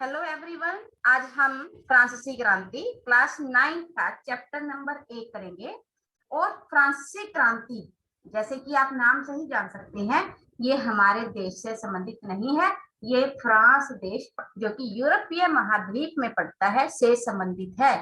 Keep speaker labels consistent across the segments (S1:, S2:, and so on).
S1: Hello everyone, आज हम फ्रांसीसी क्रांति क्लास 9 का चैप्टर नंबर 1 करेंगे। और फ्रांसीसी क्रांति, जैसे कि आप नाम से ही जान सकते हैं, ये हमारे देश से संबंधित नहीं है। ये फ्रांस देश, जो कि यूरोपीय महाद्वीप में पड़ता है, से संबंधित है।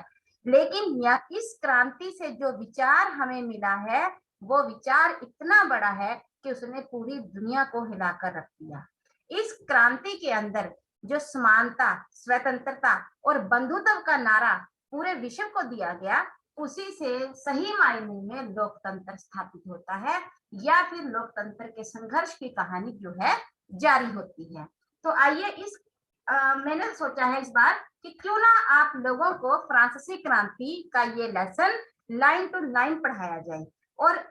S1: लेकिन इस क्रांति से जो विचार हमें मिला है, वो विचार इतना बड़ा है कि उसने पूरी दुनिया को हिलाकर रख दिया। इस क्रांति के अंदर जो समानता, स्वतंत्रता और बंधुत्व का नारा पूरे विश्व को दिया गया, उसी से सही मायने में लोकतंत्र स्थापित होता है, या फिर लोकतंत्र के संघर्ष की कहानी जो है जारी होती है। तो आइए मैंने सोचा है इस बार कि क्यों ना आप लोगों को फ्रांसीसी क्रांति का ये लेसन लाइन टू लाइन पढ़ाया जाए। और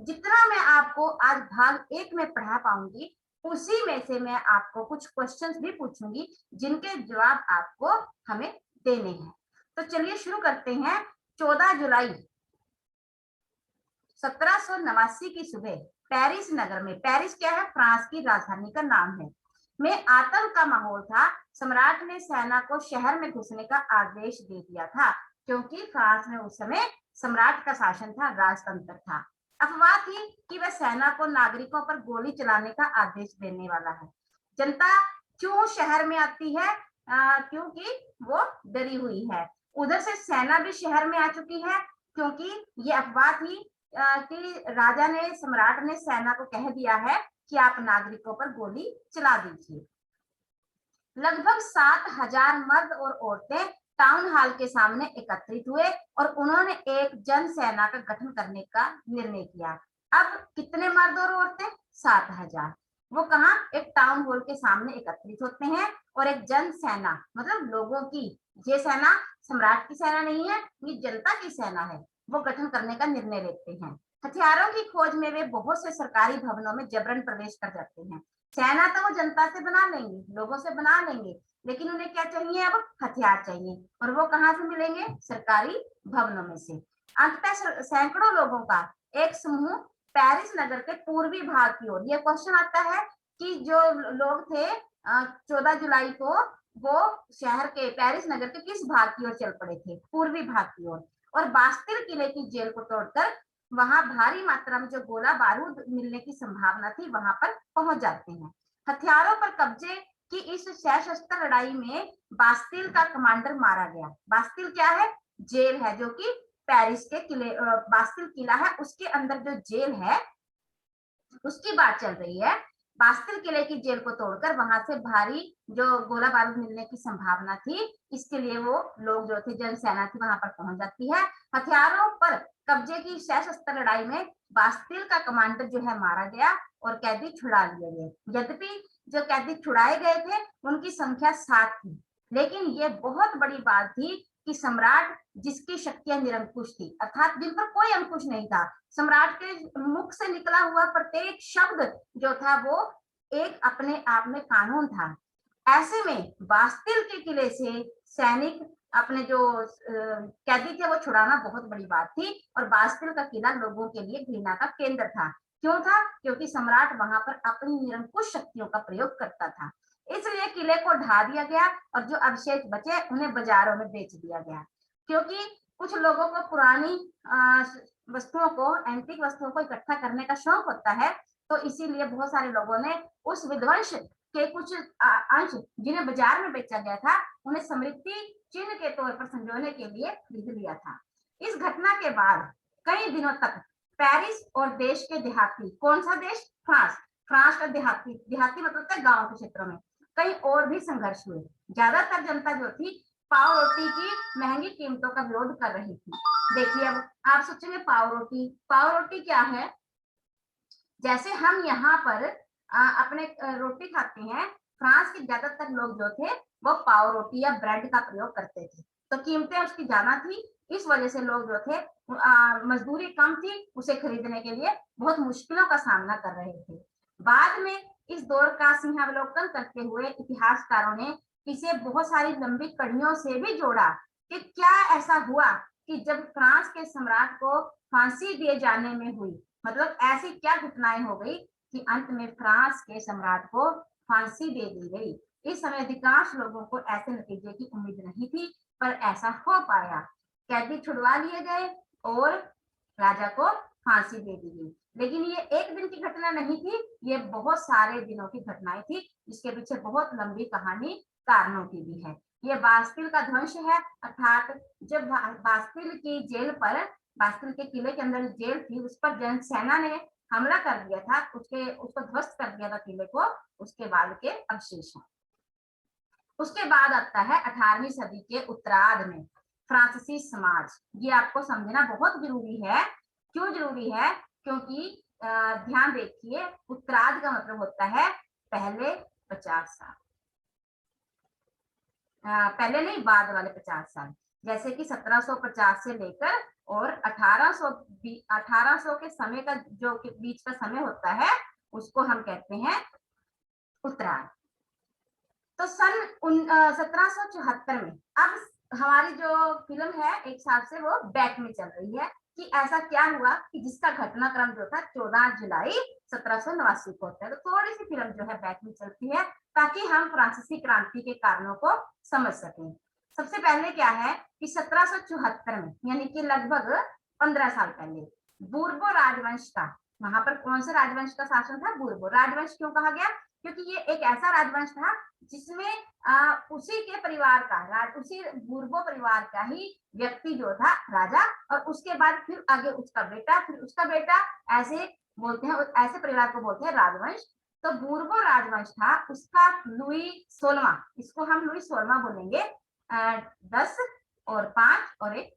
S1: जितना मैं आपको आज भाग 1 में पढ़ा पाऊंगी, उसी में से मैं आपको कुछ क्वेश्चंस भी पूछूंगी, जिनके जवाब आपको हमें देने हैं। तो चलिए शुरू करते हैं। 14 जुलाई 1789 की सुबह पेरिस नगर में, पेरिस क्या है, फ्रांस की राजधानी का नाम है, में आतंक का माहौल था। सम्राट ने सेना को शहर में घुसने का आदेश दे दिया था, क्योंकि फ्रांस में उस समय सम्राट का शासन था, राजतंत्र था। अफवाह थी कि वह सेना को नागरिकों पर गोली चलाने का आदेश देने वाला है। जनता क्यों शहर में आती है? क्योंकि वो डरी हुई है। उधर से सेना भी शहर में आ चुकी है, क्योंकि ये अफवाह थी कि राजा ने, सम्राट ने सेना को कह दिया है कि आप नागरिकों पर गोली चला दीजिए। लगभग 7,000 मर्द और औरतें टाउन हॉल के सामने एकत्रित हुए और उन्होंने एक जन सेना का गठन करने का निर्णय किया। अब कितने मर्द और औरतें? 7,000। वो कहा, एक टाउन हॉल के सामने एकत्रित होते हैं और एक जन सेना, मतलब लोगों की, ये सेना सम्राट की सेना नहीं है, ये जनता की सेना है, वो गठन करने का निर्णय लेते हैं। हथियारों की खोज में वे बहुत से सरकारी भवनों में जबरन प्रवेश कर जाते हैं। सेना तो वो जनता से बना लेंगे, लोगों से बना लेंगे, लेकिन उन्हें क्या चाहिए? अब हथियार चाहिए, और वो कहाँ से मिलेंगे? सरकारी भवनों में से। अंततः सैकड़ों लोगों का एक समूह पेरिस नगर के पूर्वी भाग की ओर, ये क्वेश्चन आता है कि जो लोग थे 14 जुलाई को, वो शहर के, पेरिस नगर के किस भाग की ओर चल पड़े थे? पूर्वी भाग की ओर। और बास्तिल किले की जेल को तोड़कर वहां भारी मात्रा में जो गोला बारूद मिलने की संभावना थी, वहां पर पहुंच जाते हैं। हथियारों पर कब्जे की इस सशस्त्र लड़ाई में बास्तिल का कमांडर मारा गया। बास्तिल क्या है? जेल है, जो कि पेरिस के किले, बास्तिल किला है, उसके अंदर जो जेल है, उसकी बात चल रही है। बास्तिल किले की जेल को तोड़कर वहां से भारी जो गोला बारूद मिलने की संभावना थी, इसके लिए वो लोग जो थे, जनसेना थी, वहां पर पहुंच जाती है। हथियारों पर कब्जे की सशस्त्र लड़ाई में बास्तिल का कमांडर जो है मारा गया और कैदी छुड़ा लिए गए। यद्यपि जो कैदी छुड़ाए गए थे, उनकी संख्या 7 थी, लेकिन ये बहुत बड़ी बात थी कि सम्राट, जिसकी शक्तियां निरंकुश थी, अर्थात जिन पर कोई अंकुश नहीं था, सम्राट के मुख से निकला हुआ प्रत्येक शब्द जो था, वो एक अपने आप में कानून था। ऐसे में बास्तिल के किले से सैनिक अपने जो कैदी थे, वो छुड़ाना बहुत बड़ी बात थी। और बास्तिल का किला लोगों के लिए घृणा का केंद्र था। क्यों था? क्योंकि सम्राट वहां पर अपनी निरंकुश शक्तियों का प्रयोग करता था। इसलिए किले को ढा दिया गया और जो अवशेष बचे, उन्हें बाजारों में बेच दिया गया। क्योंकि कुछ लोगों को पुरानी वस्तुओं को, एंटीक वस्तुओं को इकट्ठा करने का शौक होता है, तो इसीलिए बहुत सारे लोगों ने उस विध्वंस के कुछ अंश, जिन्हें बाजार में बेचा गया था, उन्हें स्मृति चिन्ह के तौर पर संजोने के लिए खरीद लिया था। इस घटना के बाद कई दिनों तक पेरिस और देश के देहाती, कौन सा देश? फ्रांस, फ्रांस का देहाती, देहाती मतलब गांव के क्षेत्रों में कई और भी संघर्ष हुए। ज्यादातर जनता जो थी, पाव रोटी की महंगी कीमतों का विरोध कर रही थी। देखिए, अब आप सोचेंगे पाव रोटी, पाव रोटी क्या है? जैसे हम यहाँ पर अपने रोटी खाते हैं, फ्रांस के ज्यादातर लोग जो थे, वो पाव रोटी या ब्रेड का प्रयोग करते थे। तो कीमतें उसकी ज्यादा थी, इस वजह से लोग जो थे, मजदूरी कम थी, उसे खरीदने के लिए बहुत मुश्किलों का सामना कर रहे थे। बाद में इस दौर का सिंहावलोकन करते हुए इतिहासकारों ने इसे बहुत सारी लंबी कड़ियों से भी जोड़ा कि क्या ऐसा हुआ कि जब फ्रांस के सम्राट को फांसी दिए जाने में हुई, मतलब ऐसी क्या घटनाएं हो गई कि अंत में फ्रांस के सम्राट को फांसी दे दी गई। इस समय अधिकांश लोगों को ऐसे नतीजे की उम्मीद नहीं थी, पर ऐसा हो पाया। कैदी छुड़वा लिए गए और राजा को फांसी दे दी गई। लेकिन ये एक दिन की घटना नहीं थी, ये बहुत सारे दिनों की घटनाएं थी, जिसके पीछे बहुत लंबी कहानी कारणों की भी है। ये बास्तिल का ध्वंस है, अर्थात जब बास्तिल की जेल पर, बास्तिल के किले के अंदर जेल थी, उस पर जनसेना ने हमला कर दिया था, उसको ध्वस्त कर दिया था किले को, उसके बाद के अवशेष हैं। उसके बाद आता है 18वीं सदी के उत्तरार्ध में फ्रांसीसी समाज। ये आपको समझना बहुत जरूरी है। क्यों जरूरी है? क्योंकि ध्यान देखिए, उत्तरार्ध का मतलब होता है पहले 50 साल, पहले नहीं, बाद वाले 50 साल। जैसे कि 1750 से लेकर और 1800 के समय का जो बीच का समय होता है, उसको हम कहते हैं उत्तरार्ध। तो सन 1774 में, अब हमारी जो फिल्म है एक हिसाब से वो बैक में चल रही है कि ऐसा क्या हुआ कि जिसका घटनाक्रम जो था 14 जुलाई 1789 को होता है। तो थोड़ी सी फिल्म जो है बैक में चलती है, ताकि हम फ्रांसीसी क्रांति के कारणों को समझ सकें। सबसे पहले क्या है कि 1774 में, यानी कि लगभग 15 साल पहले, बूर्बो राजवंश का, वहां पर कौन सा राजवंश का शासन था? बूर्बो राजवंश। क्यों कहा गया? क्योंकि ये एक ऐसा राजवंश था जिसमें उसी के परिवार का, उसी बूर्बो परिवार का ही व्यक्ति जो था राजा, और उसके बाद फिर आगे उसका बेटा, फिर उसका बेटा, ऐसे बोलते हैं, ऐसे परिवार को बोलते हैं राजवंश। तो बूर्बो राजवंश था, उसका लुई 16वां, इसको हम लुई 16वां बोलेंगे, 10 और 5 और 1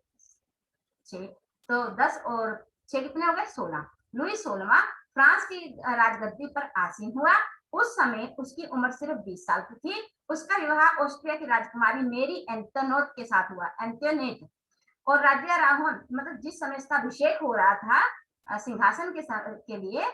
S1: 6, तो 10 और 6 कितने हो गए? 16। लुई 16वां फ्रांस की राजगद्दी पर आसीन हुआ। उस समय उसकी उम्र सिर्फ 20 साल की थी। उसका विवाह ऑस्ट्रिया की राजकुमारी मेरी एंटोनेट के साथ हुआ, एंटोनेट। और राज्यारोहण, मतलब जिस समय इसका अभिषेक हो रहा था सिंहासन के लिए,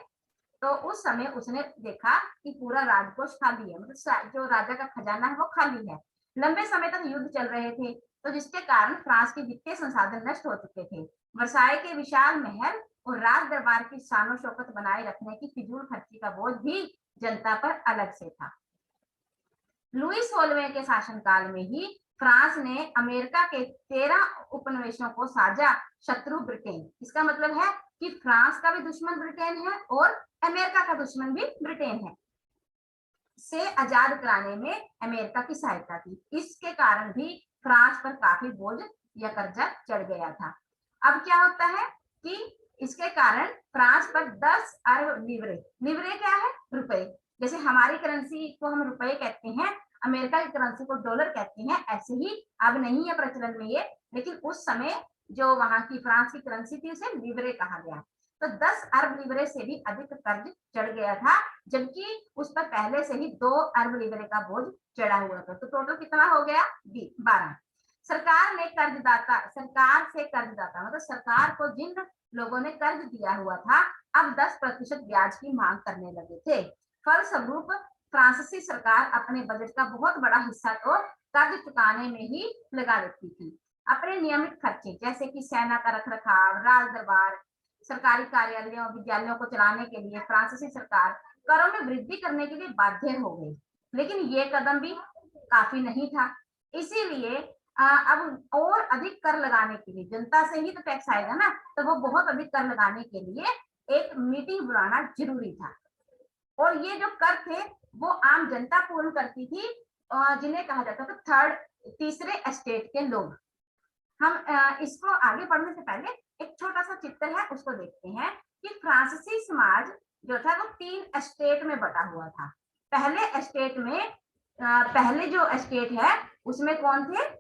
S1: तो उस समय उसने देखा कि पूरा राजकोष खाली है, मतलब जो राजा का खजाना है वो खाली है। लंबे समय तक युद्ध चल रहे थे, तो जिसके कारण फ्रांस के वित्तीय संसाधन नष्ट हो चुके थे। वर्साय के विशाल महल और राज दरबार की शानो शौकत बनाए रखने की फिजूल खर्ची का बोझ भी जनता पर अलग से था। लुई 16वें के शासनकाल में ही फ्रांस ने अमेरिका के 13 उपनिवेशों को साझा शत्रु ब्रिटेन, इसका मतलब है कि फ्रांस का भी दुश्मन ब्रिटेन है और अमेरिका का दुश्मन भी ब्रिटेन है, से आजाद कराने में अमेरिका की सहायता की। इसके कारण भी फ्रांस पर काफी बोझ या कर्जा चढ़ गया था। अब क्या होता है कि इसके कारण फ्रांस पर 10 अरब लिवरे, लिवरे क्या है? रुपए। जैसे हमारी करेंसी को हम रुपए कहते हैं, अमेरिका की करेंसी को डॉलर कहते हैं, ऐसे ही अब नहीं है प्रचलन में ये, लेकिन उस समय जो वहां की फ्रांस की करेंसी थी उसे लिवरे कहा गया। तो 10 अरब लिवरे से भी अधिक कर्ज चढ़ गया था, जबकि उस पर पहले से ही 2 अरब लिवरे का बोझ चढ़ा हुआ था। तो टोटल कितना हो गया? 12। सरकार से कर्जदाता मतलब सरकार को जिन लोगों ने कर्ज दिया हुआ था, अब 10% ब्याज की मांग करने लगे थे। फलस्वरूप फ्रांसीसी सरकार अपने बजट का बहुत बड़ा हिस्सा तो कर्ज चुकाने में ही लगा देती थी। अपने नियमित खर्चे जैसे कि सेना का रखरखाव, राज दरबार, सरकारी कार्यालयों, विद्यालयों को चलाने के लिए फ्रांसीसी सरकार करों में वृद्धि करने के लिए बाध्य हो गई। लेकिन ये कदम भी काफी नहीं था, इसीलिए अब और अधिक कर लगाने के लिए, जनता से ही तो टैक्स आएगा ना, तो वो बहुत अधिक कर लगाने के लिए एक मीटिंग बुलाना जरूरी था। और ये जो कर थे वो आम जनता पूर्ण करती थी, जिन्हें कहा जाता था तीसरे एस्टेट के लोग। हम इसको आगे बढ़ने से पहले एक छोटा सा चित्र है, उसको देखते हैं कि फ्रांसीसी समाज जो था वो 3 एस्टेट में बटा हुआ था। पहले एस्टेट में पहले जो एस्टेट है उसमें कौन थे?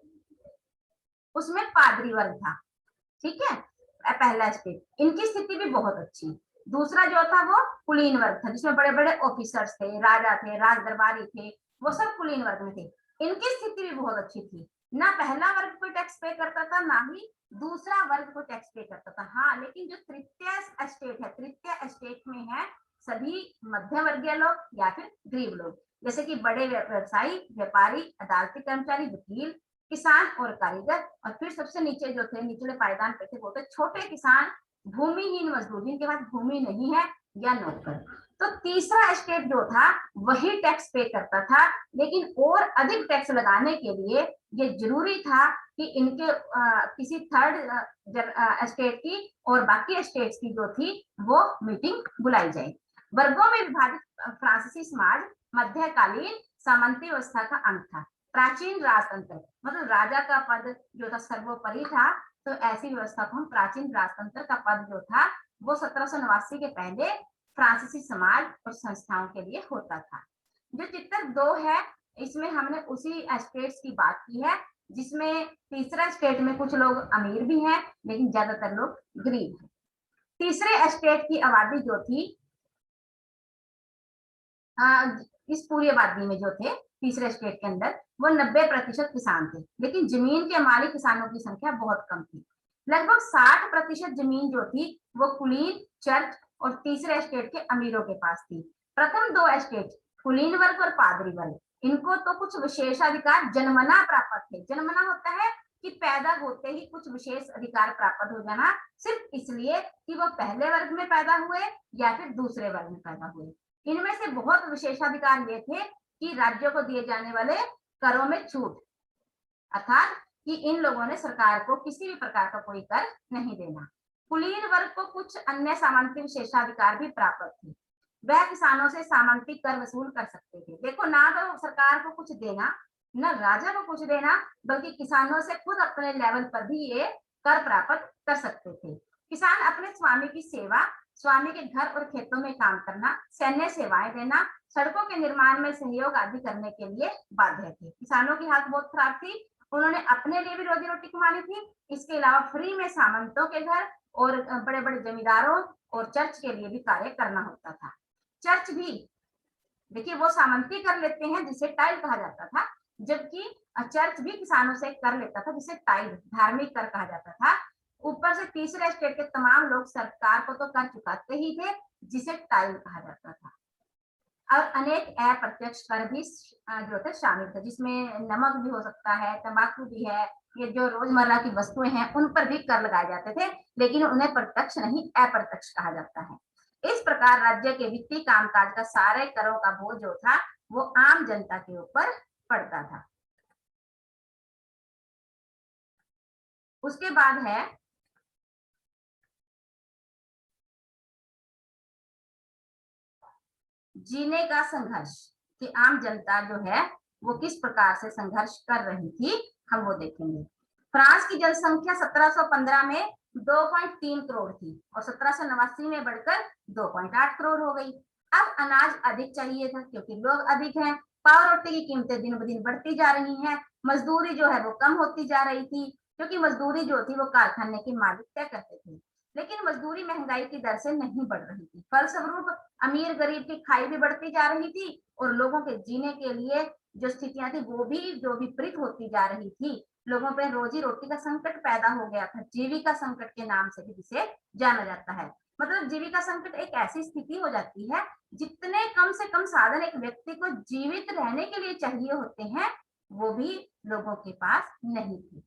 S1: उसमें पादरी वर्ग था, ठीक है, पहला स्टेट, इनकी स्थिति भी बहुत अच्छी। दूसरा जो था वो कुलीन वर्ग था, जिसमें बड़े बड़े ऑफिसर्स थे, राजा थे, राज दरबारी थे, वो सब कुलीन वर्ग में थे। इनकी स्थिति भी बहुत अच्छी थी, ना पहला वर्ग को टैक्स पे करता था, ना ही दूसरा वर्ग को टैक्स पे करता था। हाँ, लेकिन जो तृतीय एस्टेट है, तृतीय एस्टेट में है सभी मध्यम वर्गीय लोग या फिर गरीब लोग, जैसे कि बड़े व्यवसायी, व्यापारी, अदालती कर्मचारी, वकील, किसान और कारीगर। और फिर सबसे नीचे जो थे, निचले पायदान पे थे, वो थे छोटे किसान, भूमिहीन मजदूर, जिनके पास भूमि नहीं है, या नौकर। तो तीसरा स्टेट जो था वही टैक्स पे करता था, लेकिन और अधिक टैक्स लगाने के लिए ये जरूरी था कि इनके किसी थर्ड स्टेट की और बाकी स्टेट्स की जो थी वो मीटिंग बुलाई जाए। वर्गों में विभाजित फ्रांसीसी समाज मध्यकालीन सामंती व्यवस्था का अंग था। प्राचीन राजतंत्र मतलब राजा का पद जो था सर्वोपरि था, तो ऐसी व्यवस्था को हम प्राचीन राजतंत्र का पद जो था वो 1789 के पहले फ्रांसीसी समाज और संस्थाओं के लिए होता था। जो चित्र 2 है इसमें हमने उसी स्टेट्स की बात की है, जिसमें तीसरा स्टेट में कुछ लोग अमीर भी हैं लेकिन ज्यादातर लोग गरीब हैं। तीसरे स्टेट की आबादी जो थी इस पूरी आबादी में जो थे तीसरे स्टेट के अंदर वो 90% किसान थे, लेकिन जमीन के मालिक किसानों की संख्या बहुत कम थी। लगभग 60% जमीन जो थी वो कुलीन, चर्च और तीसरे स्टेट के अमीरों के पास थी। प्रथम 2 स्टेट कुलीन वर्ग और पादरी वर्ग, इनको तो कुछ विशेषाधिकार जन्मना प्राप्त थे। जन्मना होता है कि पैदा होते ही कुछ विशेष अधिकार प्राप्त हो जाना, सिर्फ इसलिए कि वो पहले वर्ग में पैदा हुए या फिर दूसरे वर्ग में पैदा हुए। इनमें से बहुत विशेषाधिकार ये थे कि राज्यों को दिए जाने वाले करों में छूट, अर्थात कि इन लोगों ने सरकार को किसी भी प्रकार का कोई कर नहीं देना। कुलीन वर्ग को कुछ अन्य सामंती विशेषाधिकार भी प्राप्त थे। वह किसानों से सामंती कर वसूल कर सकते थे। देखो, ना तो सरकार को कुछ देना, न राजा को कुछ देना, बल्कि किसानों से खुद अपने लेवल पर भी ये कर प्राप्त कर सकते थे। किसान अपने स्वामी की सेवा, स्वामी के घर और खेतों में काम करना, सैन्य सेवाएं देना, सड़कों के निर्माण में सहयोग आदि करने के लिए बाध्य थे। किसानों की हालत बहुत खराब थी, उन्होंने अपने लिए भी रोजी रोटी कमानी थी, इसके अलावा फ्री में सामंतों के घर और बड़े बड़े जमींदारों और चर्च के लिए भी कार्य करना होता था। चर्च भी देखिए वो सामंती कर लेते हैं जिसे टाइल कहा जाता था, जबकि चर्च भी किसानों से कर लेता था जिसे टाइल धार्मिक कर कहा जाता था। ऊपर से तीसरे स्टेट के तमाम लोग सरकार को तो कर चुकाते ही थे, जिसे टाइल कहा जाता था। और अनेक अप्रत्यक्ष कर भी जो थे शामिल थे, जिसमें नमक भी हो सकता है, तंबाकू भी है, ये जो रोजमर्रा की वस्तुएं हैं उन पर भी कर लगाए जाते थे, लेकिन उन्हें प्रत्यक्ष नहीं अप्रत्यक्ष कहा जाता है। इस प्रकार राज्य के वित्तीय कामकाज का सारे करों का बोझ जो था वो आम जनता के ऊपर पड़ता था। उसके बाद है जीने का संघर्ष, कि आम जनता जो है वो किस प्रकार से संघर्ष कर रही थी, हम वो देखेंगे। फ्रांस की जनसंख्या 1715 में 2.3 करोड़ थी और 1789 में बढ़कर 2.8 करोड़ हो गई। अब अनाज अधिक चाहिए था क्योंकि लोग अधिक हैं, पाव रोटी की कीमतें दिन ब दिन बढ़ती जा रही हैं, मजदूरी जो है वो कम होती जा रही थी, क्योंकि मजदूरी जो थी वो कारखाने के मालिक तय करते थे, लेकिन मजदूरी महंगाई की दर से नहीं बढ़ रही थी। फलस्वरूप अमीर गरीब की खाई भी बढ़ती जा रही थी और लोगों के जीने के लिए जो स्थितियां थी वो भी जो विपरीत होती जा रही थी। लोगों पर रोजी रोटी का संकट पैदा हो गया था, जीविका संकट के नाम से भी जिसे जाना जाता है। मतलब जीविका संकट एक ऐसी स्थिति हो जाती है जितने कम से कम साधन एक व्यक्ति को जीवित रहने के लिए चाहिए होते हैं, वो भी लोगों के पास नहीं थे।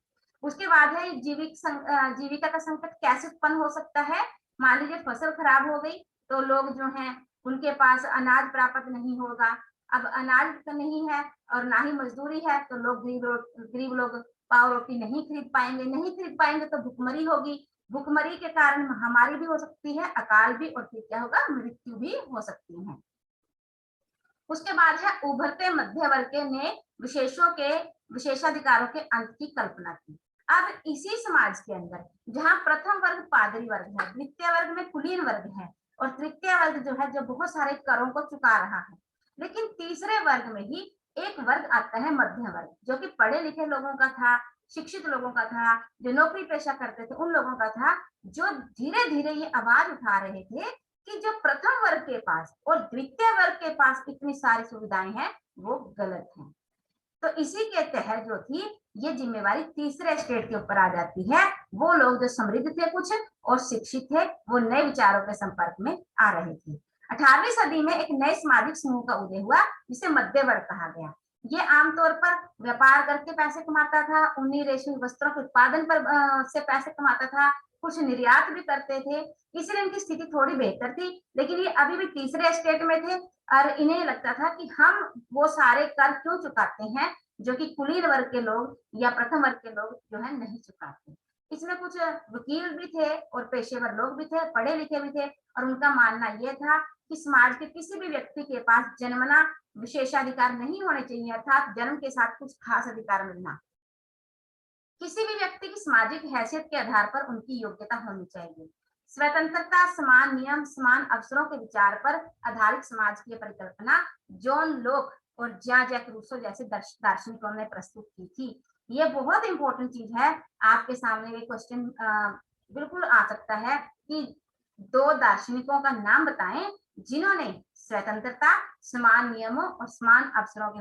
S1: उसके बाद है जीविका का संकट कैसे उत्पन्न हो सकता है। मान लीजिए फसल खराब हो गई तो लोग जो हैं उनके पास अनाज प्राप्त नहीं होगा। अब अनाज तो नहीं है और ना ही मजदूरी है, तो लोग गरीब लोग पाव रोटी नहीं खरीद पाएंगे, नहीं खरीद पाएंगे तो भुखमरी होगी, भुखमरी के कारण महामारी भी हो सकती है, अकाल भी, और फिर क्या होगा, मृत्यु भी हो सकती है। उसके बाद है उभरते मध्य वर्ग ने विशेषाधिकारों के अंत की कल्पना की। अब इसी समाज के अंदर जहां प्रथम वर्ग पादरी वर्ग है, द्वितीय वर्ग में कुलीन वर्ग है और तृतीय वर्ग जो है जो बहुत सारे करों को चुका रहा है, लेकिन तीसरे वर्ग में ही एक वर्ग आता है मध्य वर्ग, जो कि पढ़े लिखे लोगों का था, शिक्षित लोगों का था, जो नौकरी पेशा करते थे उन लोगों का था, जो धीरे धीरे ये आवाज उठा रहे थे कि जो प्रथम वर्ग के पास और द्वितीय वर्ग के पास इतनी सारी सुविधाएं हैं वो गलत हैं। तो इसी के तहत जो थी ये जिम्मेवारी तीसरे स्टेट के ऊपर आ जाती है। वो लोग जो समृद्ध थे कुछ और शिक्षित थे, वो नए विचारों के संपर्क में आ रहे थे। 18वीं सदी में एक नए सामाजिक समूह का उदय हुआ जिसे मध्य वर्ग कहा गया। ये आमतौर पर व्यापार करके पैसे कमाता था, ऊनी रेशमी वस्त्रों के उत्पादन पर से पैसे कमाता था, कुछ निर्यात भी करते थे, इसलिए इनकी स्थिति थोड़ी बेहतर थी। लेकिन ये अभी भी तीसरे स्टेट में थे और इन्हें लगता था कि हम वो सारे कर क्यों चुकाते हैं जो कि कुलीन वर्ग के लोग या प्रथम वर्ग के लोग जो है नहीं चुकाते। इसमें कुछ वकील भी थे और पेशेवर लोग भी थे, पढ़े लिखे भी थे, और उनका मानना यह था कि समाज के किसी भी व्यक्ति के पास जन्मना विशेषाधिकार नहीं होने चाहिए, अर्थात जन्म के साथ कुछ खास अधिकार मिलना। किसी भी व्यक्ति की सामाजिक हैसियत के आधार पर उनकी योग्यता होनी चाहिए। स्वतंत्रता, समान नियम, समान अवसरों के विचार पर आधारित समाज की परिकल्पना जॉन लोक और ज्यां जैक रूसो जैसे दार्शनिकों ने प्रस्तुत की थी। ये बहुत इंपॉर्टेंट चीज है। आपके सामने ये क्वेश्चन बिल्कुल आ सकता है कि दो दार्शनिकों का नाम बताएं जिन्होंने स्वतंत्रता, समान नियमों और समान अवसरों के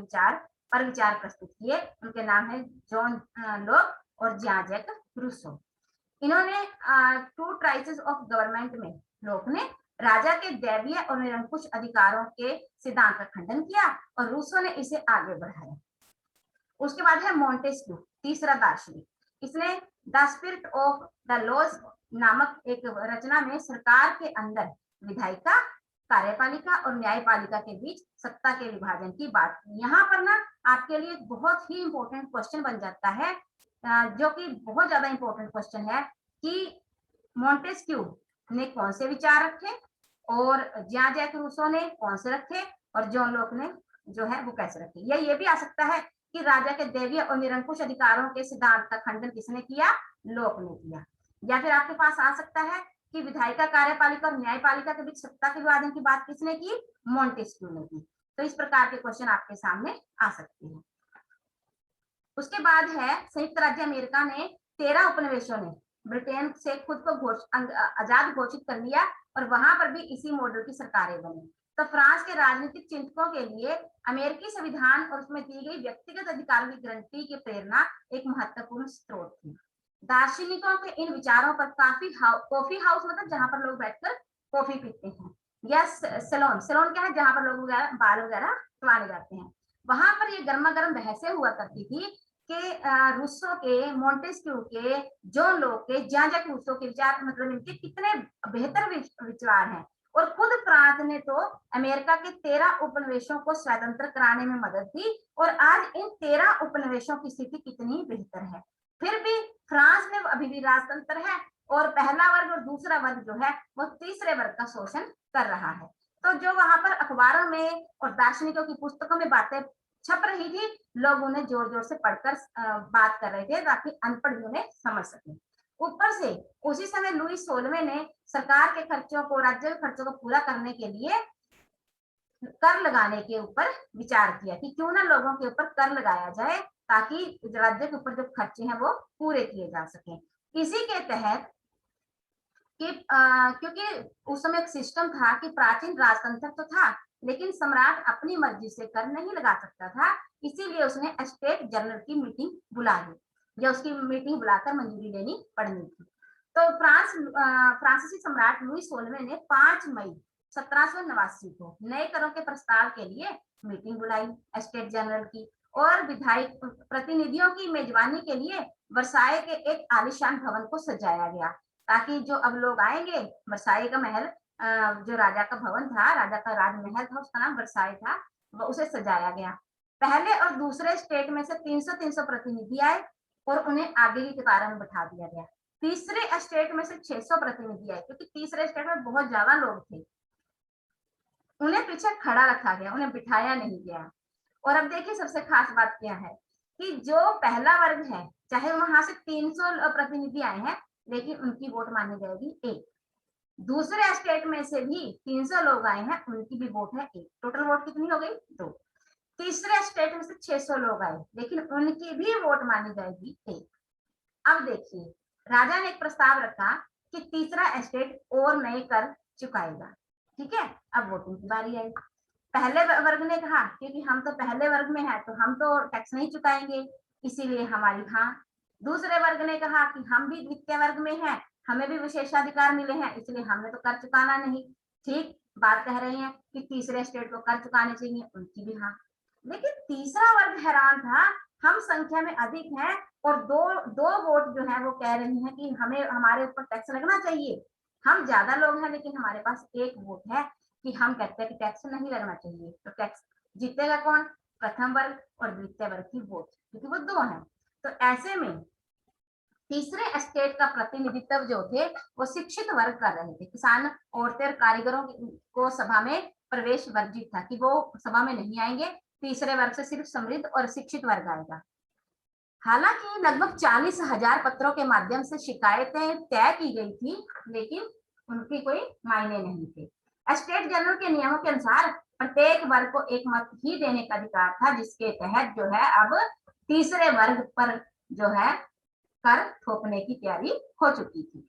S1: विचार प्रस्तुत किए। उनके नाम है जॉन लोक और ज्यां जैक रूसो। इन्होंने टू ट्राइसेस ऑफ गवर्नमेंट में लोक ने राजा के दैवीय और निरंकुश अधिकारों के सिद्धांत का खंडन किया और रूसो ने इसे आगे बढ़ाया। उसके बाद है मोंटेस्क्यू, तीसरा दार्शनिक। इसने the spirit of the laws नामक एक रचना में सरकार के अंदर विधायिका, कार्यपालिका और न्यायपालिका के बीच सत्ता के विभाजन की बात की। यहाँ पर ना आपके लिए बहुत ही इंपॉर्टेंट क्वेश्चन बन जाता है, जो कि बहुत ज्यादा इंपॉर्टेंट क्वेश्चन है कि मोंटेस्क्यू ने कौन से विचार रखे और ज्यां जैक रूसो ने कौन से रखे और जॉन लोक ने जो है वो कैसे रखे। या ये भी आ सकता है कि राजा के दैवीय और निरंकुश अधिकारों के सिद्धांत का खंडन किसने किया, लोक ने किया। या फिर आपके पास आ सकता है कि विधायिका, कार्यपालिका और न्यायपालिका के बीच सत्ता के विभाजन की बात किसने की, मोंटेस्क्यू ने की। तो इस प्रकार के क्वेश्चन आपके सामने आ सकते हैं। उसके बाद है संयुक्त राज्य अमेरिका ने 13 उपनिवेशों ने ब्रिटेन से खुद को आजाद घोषित कर लिया और वहां पर भी इसी मॉडल की सरकारें बनी। तो फ्रांस के राजनीतिक चिंतकों के लिए अमेरिकी संविधान और उसमें दी गई व्यक्तिगत अधिकारों की गारंटी की प्रेरणा एक महत्वपूर्ण स्रोत थी। दार्शनिकों के इन विचारों पर कॉफी हाउस मतलब जहां पर लोग बैठकर कॉफी पीते हैं, या सैलून, सैलून क्या है जहां पर लोग बाल वगैरह कटवाने जाते हैं, वहां पर ये गर्मा गर्म बहसें हुआ करती थी कि रूसो के, मोंटेस्क्यू के, जॉन लोक के, ज्यां जैक रूसो के विचार मतलब इनके कितने बेहतर विचार हैं। और खुद फ्रांस ने तो अमेरिका के 13 उपनिवेशों को स्वतंत्र कराने में मदद दी और आज इन 13 उपनिवेशों की स्थिति कितनी बेहतर है। फिर भी फ्रांस में अभी भी राजतंत्र है और पहला वर्ग और दूसरा वर्ग जो है वो तीसरे वर्ग का शोषण कर रहा है। तो जो वहां पर अखबारों में और दार्शनिकों की पुस्तकों में बातें छप रही थी, लोग उन्हें जोर जोर से पढ़कर बात कर रहे थे ताकि अनपढ़ भी उन्हें समझ सके। ऊपर से उसी समय लुई 16वें ने सरकार के खर्चों को, राज्य के खर्चों को पूरा करने के लिए कर लगाने के ऊपर विचार किया कि क्यों ना लोगों के ऊपर कर लगाया जाए ताकि राज्य के ऊपर जो खर्चे हैं वो पूरे किए जा सके। इसी के तहत कि क्योंकि उस समय एक सिस्टम था कि प्राचीन राजतंत्र तो था लेकिन सम्राट अपनी मर्जी से कर नहीं लगा सकता था, इसीलिए उसने स्टेट जनरल की मीटिंग बुला ली या उसकी मीटिंग बुलाकर मंजूरी लेनी पड़नी थी। तो फ्रांसीसी सम्राट लुई 16वें ने 5 मई 1789 को नए करों के प्रस्ताव के लिए मीटिंग बुलाई स्टेट जनरल की और विधायक प्रतिनिधियों की मेजबानी के लिए वर्साये के एक आलीशान भवन को सजाया गया ताकि जो अब लोग आएंगे, वर्साये का महल, जो राजा का भवन था, राजा का राजमहल था, उसका नाम वर्साये था, वो उसे सजाया गया। पहले और दूसरे स्टेट में से 300-300 प्रतिनिधि आए और उन्हें आगे की कतार में बैठा दिया गया। तीसरे स्टेट में से 600 प्रतिनिधि आए क्योंकि तीसरे स्टेट में बहुत ज्यादा लोग थे, उन्हें पीछे खड़ा रखा गया, उन्हें बिठाया नहीं गया। और अब देखिए सबसे खास बात क्या है कि जो पहला वर्ग है, चाहे वहां से 300 प्रतिनिधि आए हैं लेकिन उनकी वोट मानी जाएगी 1। दूसरे स्टेट में से भी 300 लोग आए हैं, उनकी भी वोट है 1। टोटल वोट कितनी हो गई? 2। तीसरे स्टेट में से 600 लोग आए लेकिन उनकी भी वोट मानी जाएगी 1। अब देखिए राजा ने एक प्रस्ताव रखा कि तीसरा स्टेट और नए कर चुकाएगा। ठीक है, अब वोटिंग की बारी आई। पहले वर्ग ने कहा क्योंकि हम तो पहले वर्ग में है तो हम तो टैक्स नहीं चुकाएंगे, इसीलिए हमारी हाँ। दूसरे वर्ग ने कहा कि हम भी द्वितीय वर्ग में हैं, हमें भी विशेषाधिकार मिले हैं, इसलिए हमने तो कर चुकाना नहीं। ठीक बात कह रहे हैं कि तीसरे स्टेट को कर चुकाने चाहिए, उनकी भी हाँ। लेकिन तीसरा वर्ग हैरान था हम संख्या में अधिक हैं और दो दो वोट जो है वो कह रही हैं कि हमें हमारे ऊपर टैक्स लगना चाहिए। हम ज्यादा लोग हैं लेकिन हमारे पास एक वोट है कि हम कहते हैं कि टैक्स नहीं लगना चाहिए। तो टैक्स जीतेगा कौन? प्रथम वर्ग और द्वितीय वर्ग की वोट, क्योंकि वो दो हैं। तो ऐसे में तीसरे एस्टेट का प्रतिनिधित्व जो थे वो शिक्षित वर्ग कर रहे थे। किसान, औरतें और कारीगरों को सभा में प्रवेश वर्जित था कि वो सभा में नहीं आएंगे। तीसरे वर्ग से सिर्फ समृद्ध और शिक्षित वर्ग आएगा। हालांकि लगभग 40,000 पत्रों के माध्यम से शिकायतें तय की गई थी, लेकिन उनकी कोई मायने नहीं थे। एस्टेट जनरल के नियमों के अनुसार प्रत्येक वर्ग को एक मत ही देने का अधिकार था, जिसके तहत जो है अब तीसरे वर्ग पर जो है कर थोपने की तैयारी हो चुकी थी।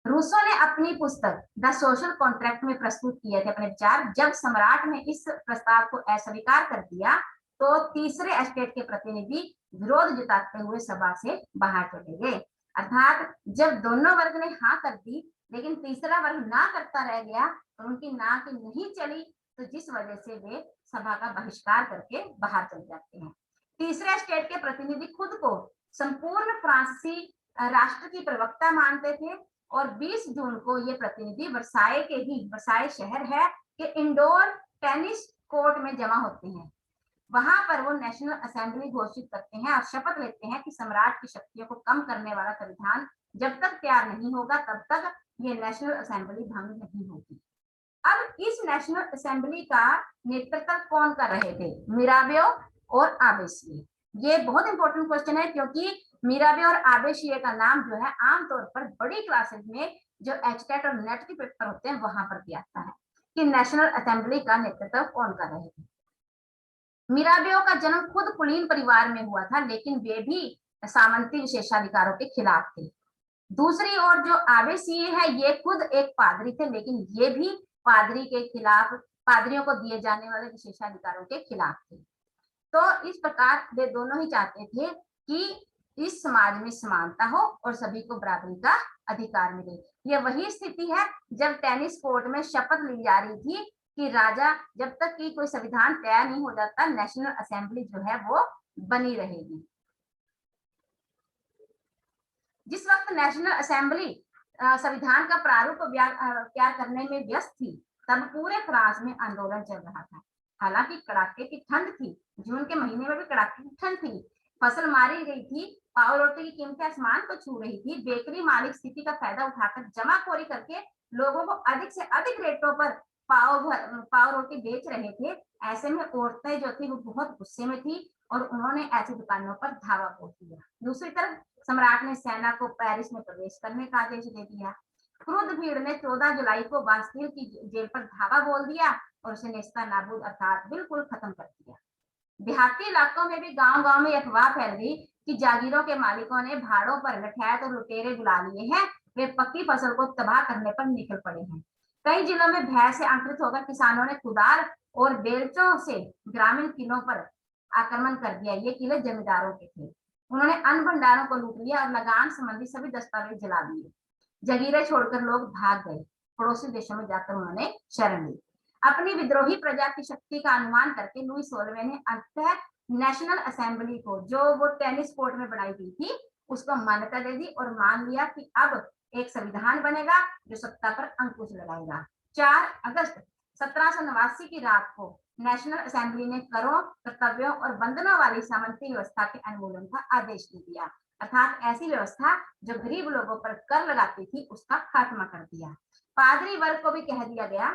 S1: रूसो ने अपनी पुस्तक द सोशल कॉन्ट्रैक्ट में प्रस्तुत किए थे अपने विचार। जब सम्राट ने इस प्रस्ताव को अस्वीकार कर दिया तो तीसरे एस्टेट के प्रतिनिधि विरोध जताते हुए सभा से बाहर चले गए। अर्थात जब दोनों वर्ग ने हाँ कर दी लेकिन तीसरा वर्ग ना करता रह गया और उनकी ना की नहीं चली, तो जिस वजह से वे सभा का बहिष्कार करके बाहर चले जाते हैं। तीसरे स्टेट के प्रतिनिधि खुद को संपूर्ण फ्रांसीसी राष्ट्र की प्रवक्ता मानते थे और 20 जून को ये प्रतिनिधि वर्साई शहर है कि इंडोर टेनिस कोर्ट में जमा होते हैं। वहां पर वो नेशनल असेंबली घोषित करते हैं और शपथ लेते हैं कि सम्राट की शक्तियों को कम करने वाला संविधान जब तक तैयार नहीं होगा तब तक ये नेशनल असेंबली भंग नहीं होगी। अब इस नेशनल असेंबली का नेतृत्व कौन कर रहे थे? मिराबियो और आबेशिये। ये बहुत इंपॉर्टेंट क्वेश्चन है क्योंकि मीराबे और आबेशिये का नाम जो है आमतौर पर बड़ी क्लासेस में जो एचटेट और नेट के पेपर होते हैं वहां पर भी आता है कि नेशनल असेंबली का नेतृत्व कौन कर रहे थे। मीराबेओ का जन्म खुद कुलीन परिवार में हुआ था, लेकिन वे भी सामंती विशेषाधिकारों के खिलाफ थे। दूसरी ओर जो आबेशिये है ये खुद एक पादरी थे, लेकिन ये भी पादरी के खिलाफ, पादरियों को दिए जाने वाले विशेषाधिकारों के खिलाफ थे। तो इस प्रकार वे दोनों ही चाहते थे कि इस समाज में समानता हो और सभी को बराबरी का अधिकार मिले। यह वही स्थिति है जब टेनिस कोर्ट में शपथ ली जा रही थी कि राजा जब तक कि कोई संविधान तैयार नहीं हो जाता नेशनल असेंबली जो है वो बनी रहेगी। जिस वक्त नेशनल असेंबली संविधान का प्रारूप तैयार करने में व्यस्त थी तब पूरे फ्रांस में आंदोलन चल रहा था। हालांकि कड़ाके की ठंड थी, जून के महीने में भी कड़ाके की ठंड थी, फसल मारी गई थी, पाव रोटी की कीमतें आसमान को छू रही थी। बेकरी मालिक स्थिति का फायदा उठाकर जमाखोरी करके लोगों को अधिक से अधिक रेटों पर पाव रोटी बेच रहे थे। ऐसे में औरतें जो थी वो बहुत गुस्से में थी और उन्होंने ऐसी दुकानों पर धावा बोल दिया। दूसरी तरफ सम्राट ने सेना को पेरिस में प्रवेश करने का आदेश दे दिया। क्रुद्ध भीड़ ने 14 जुलाई को बास्तिल की जेल पर धावा बोल दिया और उसे नेस्ता नाबूद अर्थात बिल्कुल खत्म कर दिया। देहाती इलाकों में भी गांव-गांव में अफवाह फैल गई कि जागीरों के मालिकों ने भाड़ों पर लठैत और लुटेरे बुला लिए हैं, वे पक्की फसल को तबाह करने पर निकल पड़े हैं। कई जिलों में भय से आंतरित होकर किसानों ने कुदार और बेलचों से ग्रामीण किलों पर आक्रमण कर दिया। ये किले जमींदारों के थे। उन्होंने अन्न भंडारों को लूट लिया और लगान संबंधी सभी दस्तावेज जला दिए। जगीरे छोड़कर लोग भाग गए, पड़ोसी देशों में जाकर उन्होंने शरण ली। अपनी विद्रोही प्रजा की शक्ति का अनुमान करके लुई 16वें ने अंततः नेशनल असेंबली को जो वो टेनिस कोर्ट में बनाई गई थी उसको मान्यता दे दी और मान लिया कि अब एक संविधान बनेगा जो सत्ता पर अंकुश लगाएगा। 4 अगस्त 1789 की रात को नेशनल असेंबली ने करों, कर्तव्यों और बंधनों वाली सामंती व्यवस्था के अनुमूलन का आदेश दे दिया, अर्थात ऐसी व्यवस्था जो गरीब लोगों पर कर लगाती थी उसका खात्मा कर दिया। पादरी वर्ग को भी कह दिया गया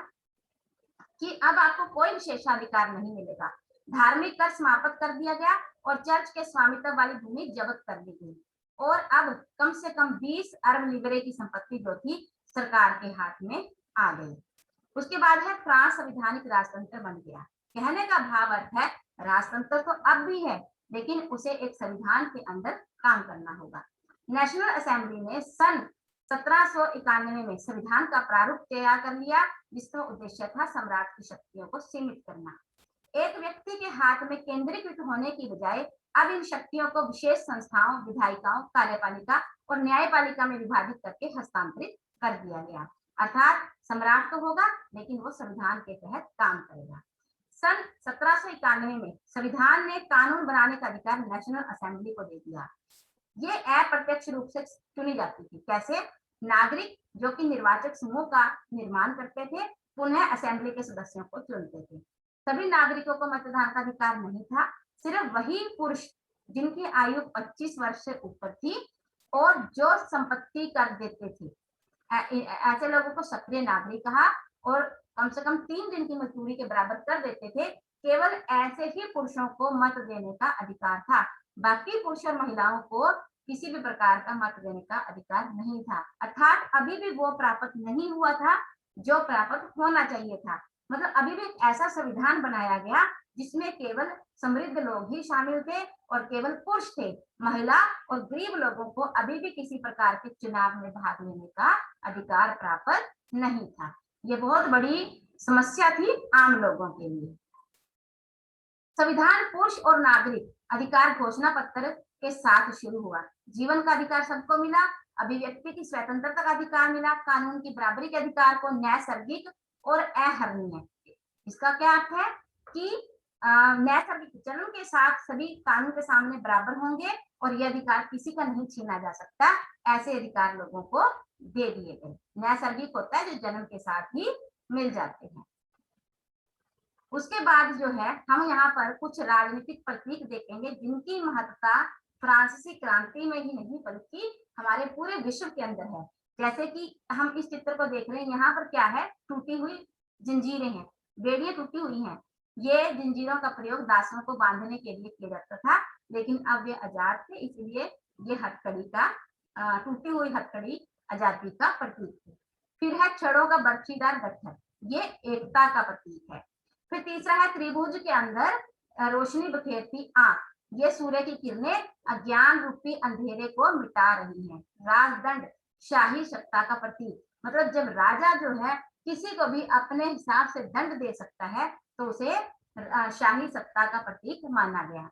S1: कि अब आपको कोई विशेषाधिकार नहीं मिलेगा। धार्मिक कर समाप्त कर दिया गया और चर्च के स्वामित्व वाली भूमि जब्त कर दी गई और अब कम से कम 20 अरब लिवरे की संपत्ति जो थी सरकार के हाथ में आ गई। उसके बाद है फ्रांस संवैधानिक राजतंत्र बन गया। कहने का भाव अर्थ है राजतंत्र तो अब भी है लेकिन उसे एक संविधान के अंदर काम करना होगा। नेशनल असेंबली ने सन 1791 में संविधान का प्रारूप तैयार कर लिया जिसका उद्देश्य था सम्राट की शक्तियों को सीमित करना। एक व्यक्ति के हाथ में केंद्रीकृत होने की बजाय अब इन शक्तियों को विशेष संस्थाओं, विधायिकाओं, कार्यपालिका और न्यायपालिका में विभाजित करके हस्तांतरित कर दिया गया। अर्थात सम्राट तो होगा लेकिन वो संविधान के तहत काम करेगा। सन 1791 में संविधान ने कानून बनाने का अधिकार नेशनल असेंबली को दे दिया। ये अप्रत्यक्ष रूप से चुनी जाती थी। कैसे? नागरिक जो कि निर्वाचक समूह का निर्माण करते थे, पुनः असेंबली के सदस्यों को चुनते थे। सभी नागरिकों को मतदान का अधिकार नहीं था। सिर्फ वही पुरुष जिनकी आयु 25 वर्ष से ऊपर थी और जो संपत्ति कर देते थे, ऐसे लोगों को सक्रिय नागरिक कहा, और कम से कम 3 दिन की मजदूरी के बराबर कर देते थे। केवल ऐसे ही पुरुषों को मत देने का अधिकार था। बाकी पुरुष और महिलाओं को किसी भी प्रकार का मत देने का अधिकार नहीं था। अर्थात अभी भी वो प्राप्त नहीं हुआ था जो प्राप्त होना चाहिए था। मतलब अभी भी एक ऐसा संविधान बनाया गया जिसमें केवल समृद्ध लोग ही शामिल थे और केवल पुरुष थे। महिला और गरीब लोगों को अभी भी किसी प्रकार के चुनाव में भाग लेने का अधिकार प्राप्त नहीं था। ये बहुत बड़ी समस्या थी आम लोगों के लिए। संविधान पुरुष और नागरिक अधिकार घोषणा पत्र के साथ शुरू हुआ। जीवन का अधिकार सबको मिला, अभिव्यक्ति की स्वतंत्रता का अधिकार मिला, कानून की बराबरी के अधिकार को नैसर्गिक और अहरणीय। इसका क्या अर्थ है कि नैसर्गिक जन्म के साथ सभी कानून के सामने बराबर होंगे और यह अधिकार किसी का नहीं छीना जा सकता। ऐसे अधिकार लोगों को दे दिए गए। नैसर्गिक होता है जो जन्म के साथ ही मिल जाते हैं। उसके बाद जो है हम यहाँ पर कुछ राजनीतिक प्रतीक देखेंगे जिनकी महत्ता फ्रांसीसी क्रांति में ही नहीं बल्कि हमारे पूरे विश्व के अंदर है। जैसे कि हम इस चित्र को देख रहे हैं, यहाँ पर क्या है? टूटी हुई जंजीरें हैं, बेड़ियां टूटी हुई हैं। ये जंजीरों का प्रयोग दासों को बांधने के लिए किया जाता था, लेकिन अब वे आजाद थे, इसलिए ये हथकड़ी का टूटी हुई हथकड़ी आजादी का प्रतीक है। फिर है छड़ों का बर्फीदार गट्ठर, ये एकता का प्रतीक है। फिर तीसरा है त्रिभुज के अंदर रोशनी बखेरती आंख, ये सूर्य की किरणें अज्ञान रूपी अंधेरे को मिटा रही हैं। राजदंड शाही सत्ता का प्रतीक, मतलब जब राजा जो है किसी को भी अपने हिसाब से दंड दे सकता है तो उसे शाही सत्ता का प्रतीक माना गया।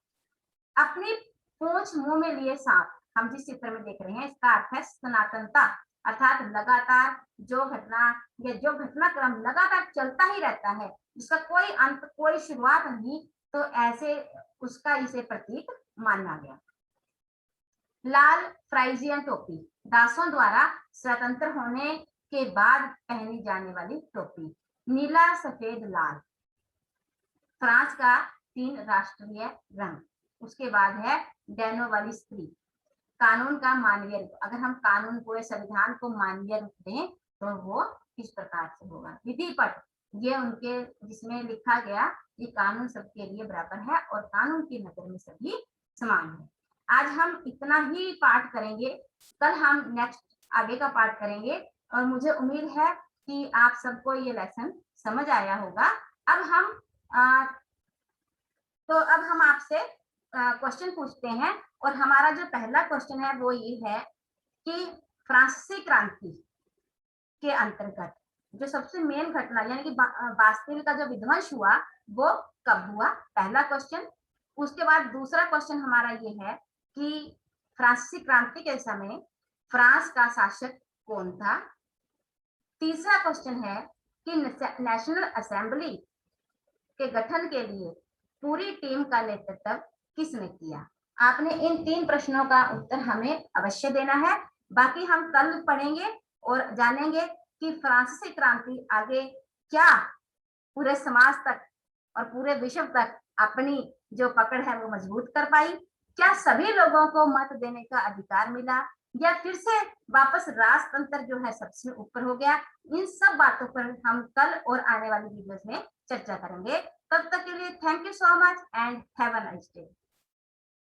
S1: अपनी पूंछ मुंह में लिए सांप, हम जिस चित्र में देख रहे हैं इसका अर्थ है सनातनता, अर्थात लगातार जो घटना या जो घटनाक्रम लगातार चलता ही रहता है, जिसका कोई अंत कोई शुरुआत नहीं, तो ऐसे उसका इसे प्रतीक माना गया। लाल फ्राइजियन टोपी, दासों द्वारा स्वतंत्र होने के बाद पहनी जाने वाली टोपी। नीला सफेद लाल, फ्रांस का 3 राष्ट्रीय रंग। उसके बाद है डैनो वाली स्त्री, कानून का मानवीय रूप, अगर हम कानून पूरे संविधान को मानवीय रूप दें तो वो किस प्रकार से होगा। विधि पट, ये उनके जिसमें लिखा गया कि कानून सबके लिए बराबर है और कानून की नजर में सभी समान है। आज हम इतना ही पाठ करेंगे, कल हम नेक्स्ट आगे का पाठ करेंगे और मुझे उम्मीद है कि आप सबको ये लेसन समझ आया होगा। अब हम आपसे क्वेश्चन पूछते हैं और हमारा जो पहला क्वेश्चन है वो ये है कि फ्रांसीसी क्रांति के अंतर्गत जो सबसे मेन घटना यानी कि बास्तिल का जो विध्वंस हुआ वो कब हुआ, पहला क्वेश्चन। उसके बाद दूसरा क्वेश्चन हमारा ये है कि फ्रांसीसी क्रांति के समय फ्रांस का शासक कौन था। तीसरा क्वेश्चन है कि नेशनल असेंबली के गठन के लिए पूरी टीम का नेतृत्व किसने किया। आपने इन 3 प्रश्नों का उत्तर हमें अवश्य देना है। बाकी हम कल पढ़ेंगे और जानेंगे कि फ्रांसीसी क्रांति आगे क्या पूरे समाज तक और पूरे विश्व तक अपनी जो पकड़ है वो मजबूत कर पाई, क्या सभी लोगों को मत देने का अधिकार मिला या फिर से वापस राजतंत्र जो है सबसे ऊपर हो गया। इन सब बातों पर हम कल और आने वाली वीडियोस में चर्चा करेंगे। तब तक के लिए thank you so much and have a nice day.